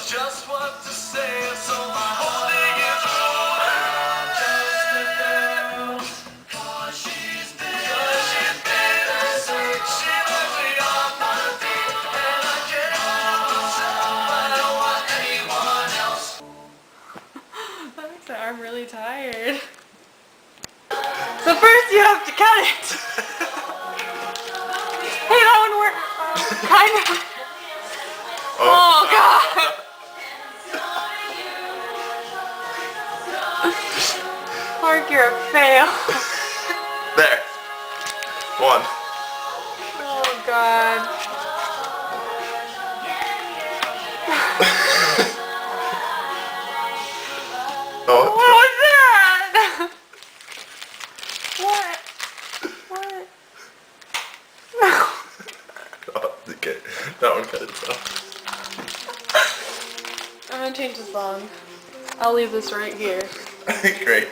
just what to say, so my whole day is ruined. Just a girl, 'cause she's bitter, she left me on my feet, and I can't help myself, I don't want anyone else. That makes my arm really tired. So first you have to cut it. Hey, that one worked. Kind of. Oh God. Mark, you're a fail. There. One. Oh God. Oh. What was that? What? What? No. Oh, okay. That one cut itself. I'm gonna change the song. I'll leave this right here. Great.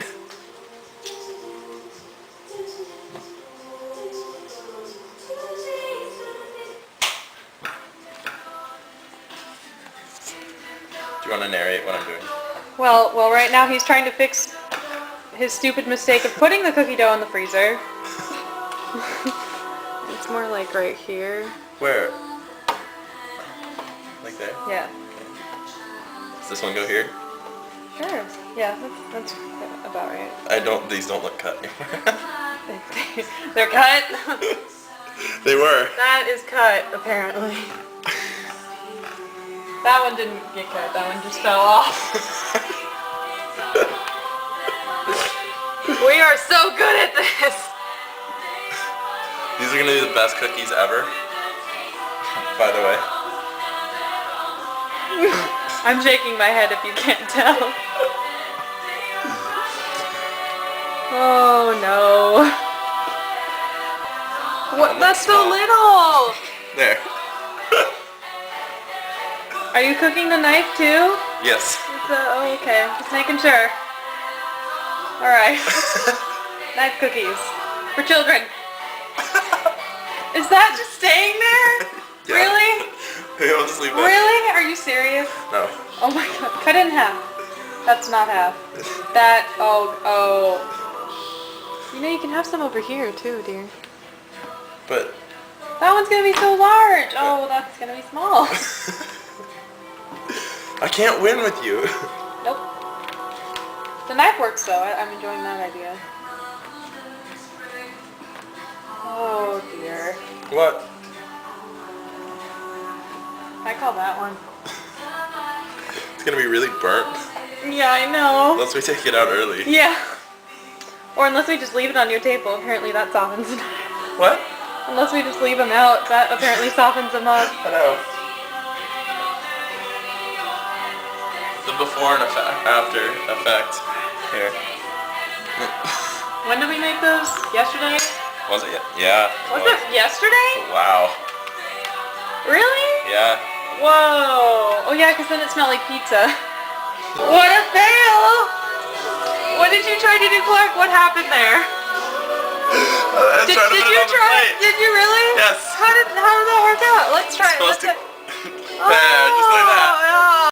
Do you want to narrate what I'm doing? Well, right now he's trying to fix his stupid mistake of putting the cookie dough in the freezer. It's more like right here. Where? Like there? Yeah. Does this one go here? Sure. Yeah, that's about right. These don't look cut anymore. They're cut? They were. That is cut, apparently. That one didn't get cut, that one just fell off. We are so good at this! These are gonna be the best cookies ever. By the way. I'm shaking my head if you can't tell. Oh no. What? That's so little! There. Are you cooking the knife too? Yes. Oh, okay. Just making sure. Alright. Knife cookies. For children. Is that just staying there? Yeah. Really? I'll just leave that. Really? Are you serious? No. Oh my god. Cut it in half. That's not half. That, oh. You know you can have some over here too, dear. But. That one's gonna be so large. Oh, well, that's gonna be small. I can't win with you. Nope. The knife works though. I'm enjoying that idea. Oh dear. What? I call that one. It's gonna be really burnt. Yeah, I know. Unless we take it out early. Yeah. Or unless we just leave it on your table. Apparently that softens it. What? Unless we just leave them out. That apparently softens them up. I know. The before and after effect. Here. When did we make those? Yesterday? Was it? Yeah. Was it yesterday? Wow. Really? Yeah. Whoa. Oh yeah, because then it smelled like pizza. What a fail! What did you try to do, Clark? What happened there? Did you try? Did you really? Yes. How did